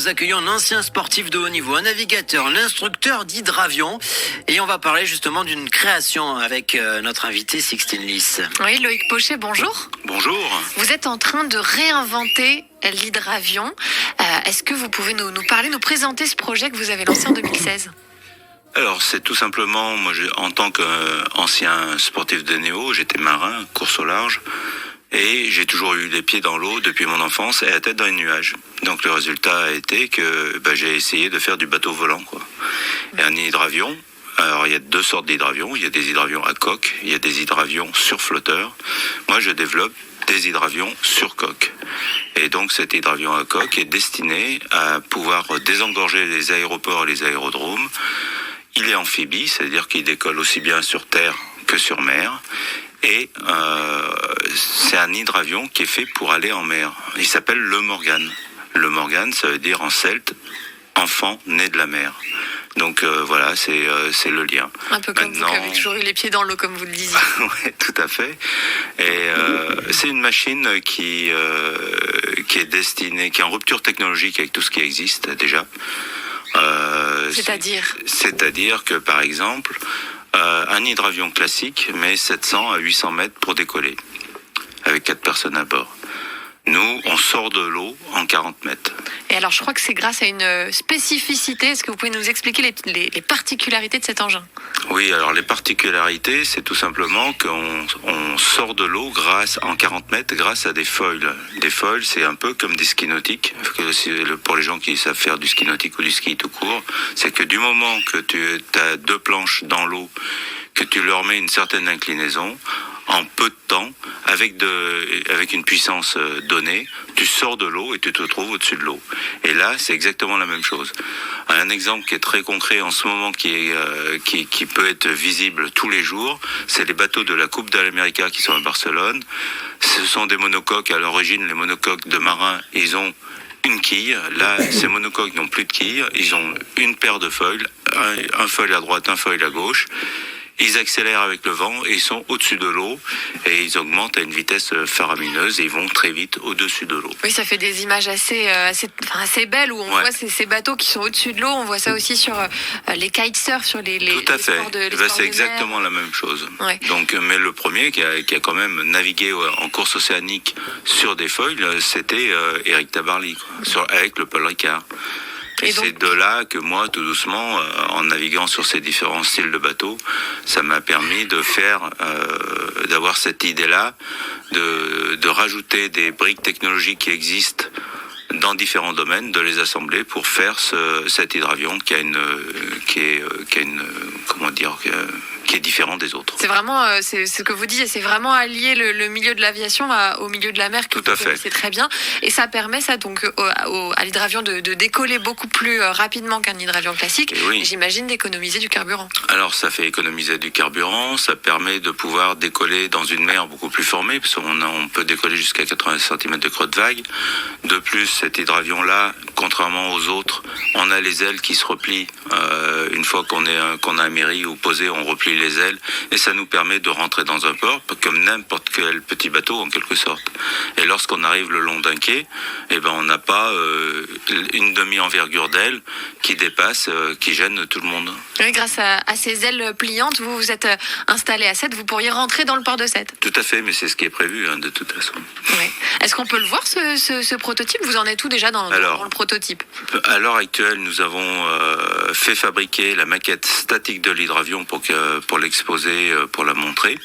Nous accueillons un ancien sportif de haut niveau, un navigateur, l'instructeur d'hydravion. Et on va parler justement d'une création avec notre invité Sixtine Lys. Oui, Loïc Pochet, bonjour. Bonjour. Vous êtes en train de réinventer l'hydravion. Est-ce que vous pouvez nous parler, nous présenter ce projet que vous avez lancé en 2016 ? Alors c'est tout simplement, moi en tant qu'ancien sportif de néo, j'étais marin, course au large, et j'ai toujours eu les pieds dans l'eau depuis mon enfance et la tête dans les nuages. Donc le résultat a été que j'ai essayé de faire du bateau volant, quoi. Et un hydravion, alors il y a deux sortes d'hydravions, il y a des hydravions à coque, il y a des hydravions sur flotteur. Moi je développe des hydravions sur coque. Et donc cet hydravion à coque est destiné à pouvoir désengorger les aéroports et les aérodromes. Il est amphibie, c'est-à-dire qu'il décolle aussi bien sur terre que sur mer. Et c'est un hydravion qui est fait pour aller en mer. Il s'appelle le Morgan. Le Morgan, ça veut dire en celte, enfant né de la mer. Donc voilà, c'est le lien. Un peu comme vous qui avez toujours eu les pieds dans l'eau, comme vous le disiez. Oui, tout à fait. Et c'est une machine qui est destinée, qui est en rupture technologique avec tout ce qui existe déjà. C'est-à-dire que, par exemple, un hydravion classique met 700 à 800 mètres pour décoller, avec 4 personnes à bord. Nous, on sort de l'eau en 40 mètres. Et alors, je crois que c'est grâce à une spécificité. Est-ce que vous pouvez nous expliquer les particularités de cet engin ? Oui, alors les particularités, c'est tout simplement qu'on sort de l'eau en 40 mètres grâce à des foils. Des foils, c'est un peu comme des skis nautiques. Pour les gens qui savent faire du ski nautique ou du ski tout court, c'est que du moment que tu as 2 planches dans l'eau, que tu leur mets une certaine inclinaison, en peu de temps, avec une puissance donnée, tu sors de l'eau et tu te trouves au-dessus de l'eau. Et là, c'est exactement la même chose. Un exemple qui est très concret en ce moment, qui peut être visible tous les jours, c'est les bateaux de la Coupe de l'Amérique qui sont à Barcelone. Ce sont des monocoques. À l'origine, les monocoques de marins, ils ont une quille. Là, ces monocoques n'ont plus de quille. Ils ont une paire de foils, un foil à droite, un foil à gauche. Ils accélèrent avec le vent et ils sont au-dessus de l'eau et ils augmentent à une vitesse faramineuse et ils vont très vite au-dessus de l'eau. Oui, ça fait des images assez belles où on voit ces bateaux qui sont au-dessus de l'eau. On voit ça aussi sur les kitesurf, sur les Tout à fait. sports de C'est exactement la même chose. Ouais. Donc, mais le premier qui a quand même navigué en course océanique sur des foils, c'était Éric Tabarly, avec le Paul Ricard. Et donc, c'est de là que moi, tout doucement, en naviguant sur ces différents styles de bateaux, ça m'a permis d'avoir cette idée-là, de rajouter des briques technologiques qui existent dans différents domaines, de les assembler pour faire cet hydravion qui est différent des autres. C'est vraiment, c'est ce que vous dites, c'est vraiment allier le milieu de l'aviation au milieu de la mer. Tout à fait. C'est très bien. Et ça permet donc à l'hydravion de décoller beaucoup plus rapidement qu'un hydravion classique. Et oui. J'imagine d'économiser du carburant. Alors ça fait économiser du carburant, ça permet de pouvoir décoller dans une mer beaucoup plus formée, parce qu'on peut décoller jusqu'à 80 cm de creux de vague. De plus, cet hydravion-là, contrairement aux autres, on a les ailes qui se replient. Une fois qu'on a améri ou posé, on replie les ailes et ça nous permet de rentrer dans un port comme n'importe quel petit bateau en quelque sorte. Et lorsqu'on arrive le long d'un quai, on n'a pas une demi-envergure d'aile qui dépasse, qui gêne tout le monde. Oui, grâce à ces ailes pliantes, vous êtes installé à Sète, vous pourriez rentrer dans le port de Sète. Tout à fait, mais c'est ce qui est prévu de toute façon. Oui. Est-ce qu'on peut le voir ce prototype ? Vous en êtes où déjà dans le prototype ? À l'heure actuelle, nous avons fait fabriquer la maquette statique de l'hydravion pour l'exposer, pour la montrer.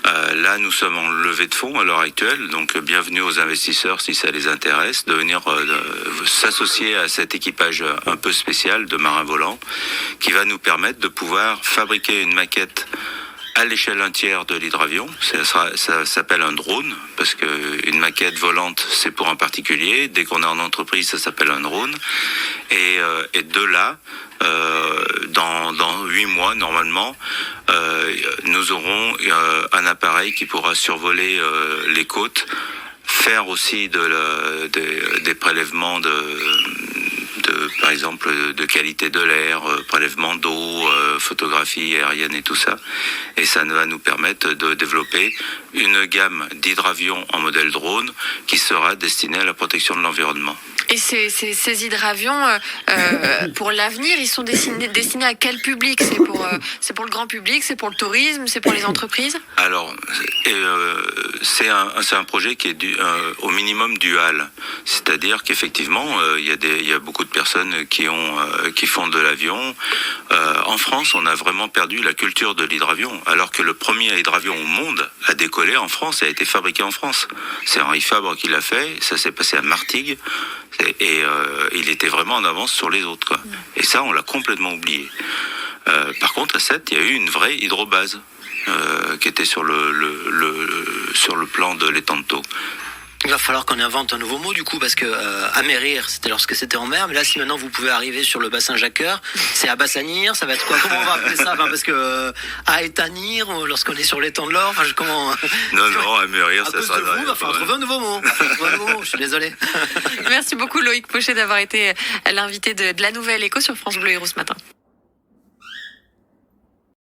Là, nous sommes en levée de fonds à l'heure actuelle, donc bienvenue aux investisseurs si ça les intéresse, de venir s'associer à cet équipage un peu spécial de marins volants qui va nous permettre de pouvoir fabriquer une maquette à l'échelle 1/3 de l'hydravion. Ça s'appelle un drone, parce qu'une maquette volante, c'est pour un particulier. Dès qu'on est en entreprise, ça s'appelle un drone. Et de là, dans 8 mois, normalement, nous aurons un appareil qui pourra survoler les côtes, faire aussi des prélèvements par exemple, de qualité de l'air, prélèvement d'eau, photographie aérienne et tout ça. Et ça va nous permettre de développer une gamme d'hydravions en modèle drone qui sera destinée à la protection de l'environnement. Et ces hydravions, pour l'avenir, ils sont destinés à quel public? C'est pour le grand public, c'est pour le tourisme, c'est pour les entreprises? Alors, c'est un projet qui est au minimum dual. C'est-à-dire qu'effectivement, il y a beaucoup de personnes qui font de l'avion. En France, on a vraiment perdu la culture de l'hydravion, alors que le premier hydravion au monde à décoller en France a été fabriqué en France. C'est Henri Fabre qui l'a fait, ça s'est passé à Martigues, et il était vraiment en avance sur les autres, quoi. Et ça, on l'a complètement oublié. Par contre, à Sète, il y a eu une vraie hydrobase qui était sur le plan de l'étang de Thau. Il va falloir qu'on invente un nouveau mot du coup, parce que amérir, c'était lorsque c'était en mer, mais là si maintenant vous pouvez arriver sur le bassin Jacqueur, c'est abassanir, ça va être quoi? Comment on va appeler ça? Parce que à étanir, lorsqu'on est sur l'étang de l'Or, comment? Non, amérir, ça sera... Il va falloir trouver un nouveau mot. Je suis désolé. Merci beaucoup Loïc Pochet d'avoir été l'invité de la Nouvelle Écho sur France Bleu Héros ce matin.